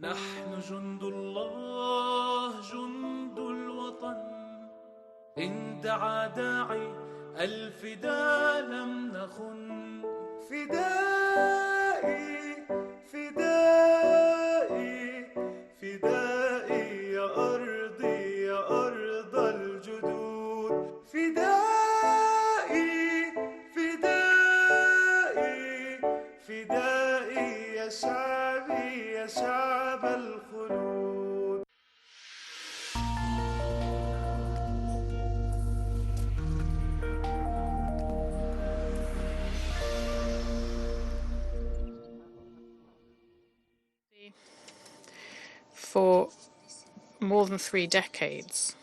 نحن جند الله جند الوطن إن دعا داعي الفداء لم نخن فدائي فدائي فدائي يا أرضي يا أرض الجدود فدائي فدائي فدائي يا شعبي يا شعب الخلود. For more than 3 decades.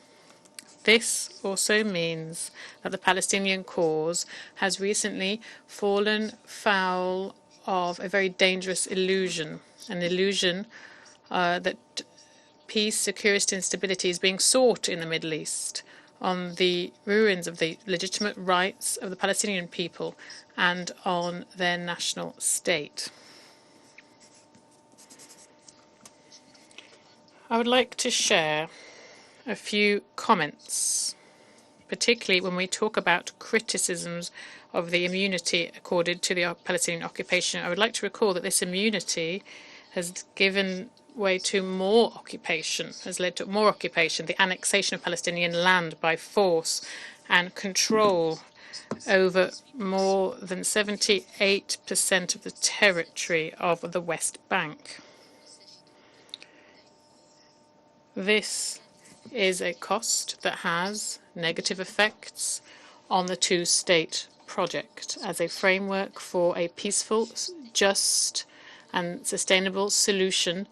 This also means that the Palestinian cause has recently fallen foul of a very dangerous illusion, an illusion that peace, security and stability is being sought in the Middle East on the ruins of the legitimate rights of the Palestinian people and on their national state. I would like to share a few comments, particularly when we talk about criticisms of the immunity accorded to the Palestinian occupation. I would like to recall that this immunity has given way to more occupation, has led to more occupation, the annexation of Palestinian land by force and control over more than 78% of the territory of the West Bank. This is a cost that has negative effects on the two-state project as a framework for a peaceful, just and sustainable solution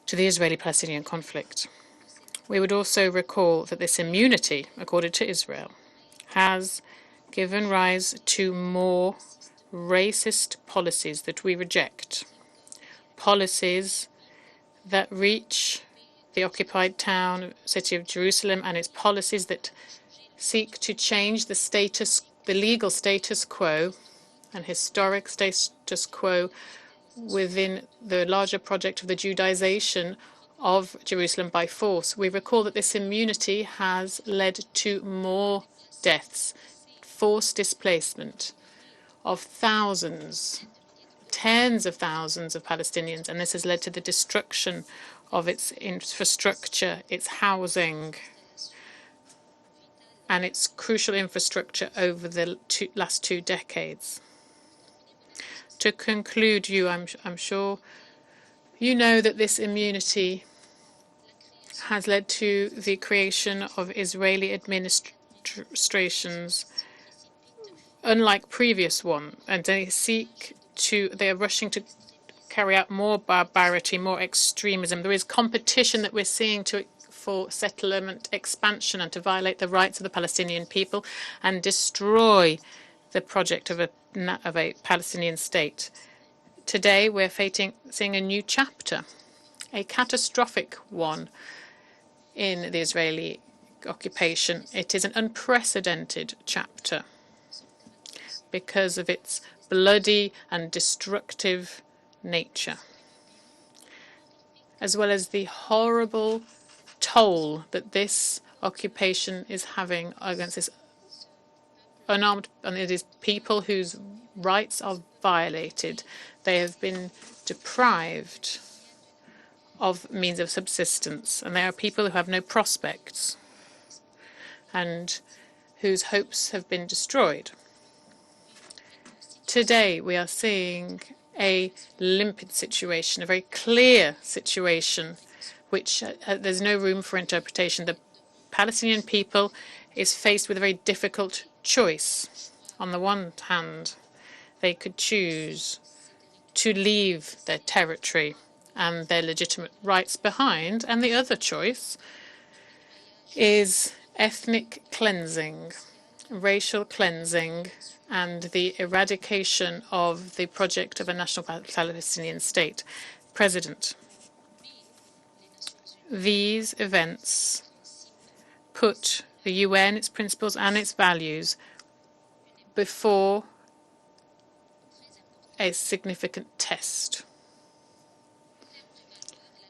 to the Israeli-Palestinian conflict. We would also recall that this immunity, according to Israel, has given rise to more racist policies that we reject, policies that reach the occupied town, city of Jerusalem, and its policies that seek to change the legal status quo and historic status quo within the larger project of the Judaization of Jerusalem by force. We recall that this immunity has led to more deaths, forced displacement of thousands, tens of thousands of Palestinians, and this has led to the destruction of its infrastructure, its housing, and its crucial infrastructure over the last 2 decades. To conclude, I'm sure you know that this immunity has led to the creation of Israeli administrations unlike previous one, and they are rushing to carry out more barbarity, more extremism. There is competition that we're seeing for settlement expansion and to violate the rights of the Palestinian people and destroy the project of a Palestinian state. Today, we're seeing a new chapter, a catastrophic one in the Israeli occupation. It is an unprecedented chapter because of its bloody and destructive nature, as well as the horrible toll that this occupation is having against this unarmed, and it is people whose rights are violated. They have been deprived of means of subsistence, and they are people who have no prospects and whose hopes have been destroyed. Today, we are seeing a limpid situation, a very clear situation, which there's no room for interpretation. The Palestinian people is faced with a very difficult choice. On the one hand, they could choose to leave their territory and their legitimate rights behind, and the other choice is ethnic cleansing, racial cleansing, and the eradication of the project of a national Palestinian state. President, these events put the UN, its principles and its values before a significant test.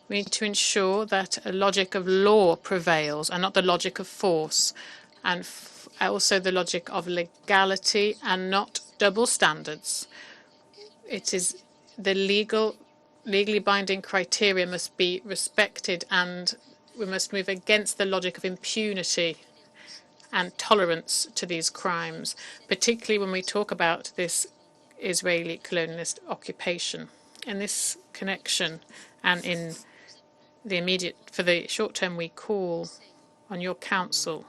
We need to ensure that a logic of law prevails and not the logic of force, and also the logic of legality and not double standards. It is the legally binding criteria must be respected, and we must move against the logic of impunity and tolerance to these crimes, particularly when we talk about this Israeli colonialist occupation. In this connection and in the immediate, for the short term, we call on your council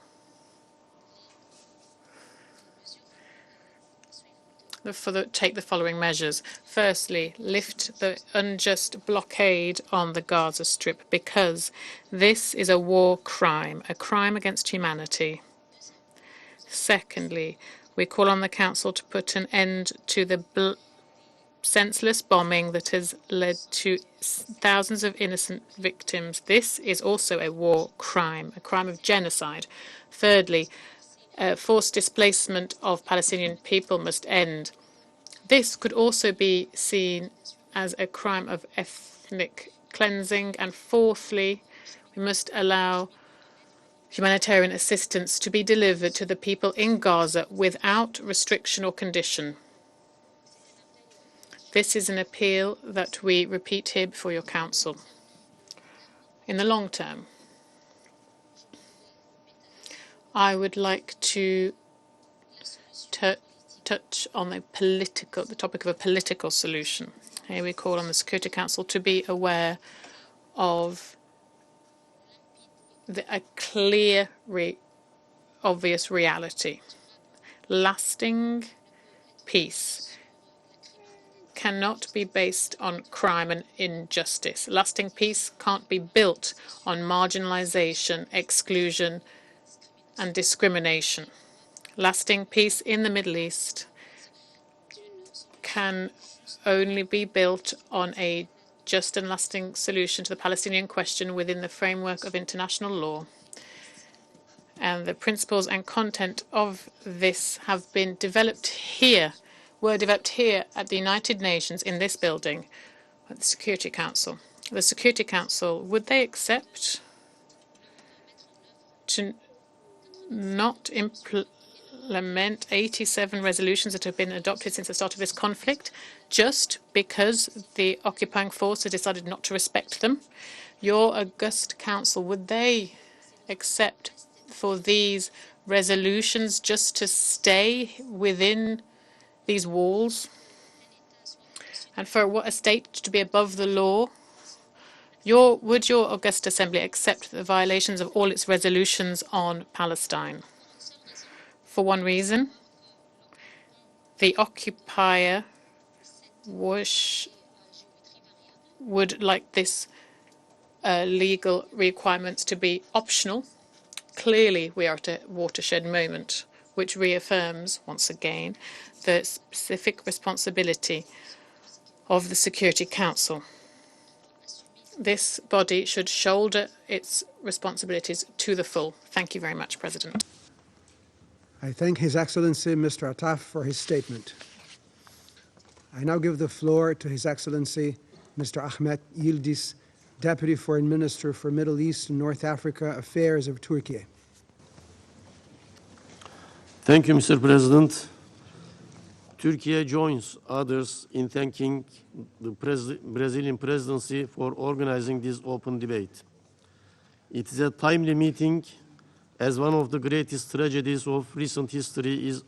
take the following measures. Firstly, lift the unjust blockade on the Gaza Strip, because this is a war crime, a crime against humanity. Secondly, we call on the Council to put an end to the senseless bombing that has led to thousands of innocent victims. This is also a war crime, a crime of genocide. Thirdly, forced displacement of Palestinian people must end. This could also be seen as a crime of ethnic cleansing. And fourthly, we must allow humanitarian assistance to be delivered to the people in Gaza without restriction or condition. This is an appeal that we repeat here before your council. In the long term, I would like to touch on the topic of a political solution. Here we call on the Security Council to be aware of a clear, obvious reality. Lasting peace cannot be based on crime and injustice. Lasting peace can't be built on marginalization, exclusion, and discrimination. Lasting peace in the Middle East can only be built on a just and lasting solution to the Palestinian question within the framework of international law. And the principles and content of this have been developed here, were developed here at the United Nations in this building, at the Security Council. The Security Council, would they accept to not implement 87 resolutions that have been adopted since the start of this conflict just because the occupying force has decided not to respect them? Your august council, would they accept for these resolutions just to stay within these walls and for a state to be above the law? Would your august assembly accept the violations of all its resolutions on Palestine? For one reason, the occupier would like this legal requirements to be optional. Clearly, we are at a watershed moment, which reaffirms, once again, the specific responsibility of the Security Council. This body should shoulder its responsibilities to the full. Thank you very much, President. I thank His Excellency Mr. Attaf for his statement. I now give the floor to His Excellency Mr. Ahmet Yildiz, Deputy Foreign Minister for Middle East and North Africa Affairs of Turkey. Thank you, Mr. President. Turkey joins others in thanking the Brazilian presidency for organizing this open debate. It is a timely meeting, as one of the greatest tragedies of recent history is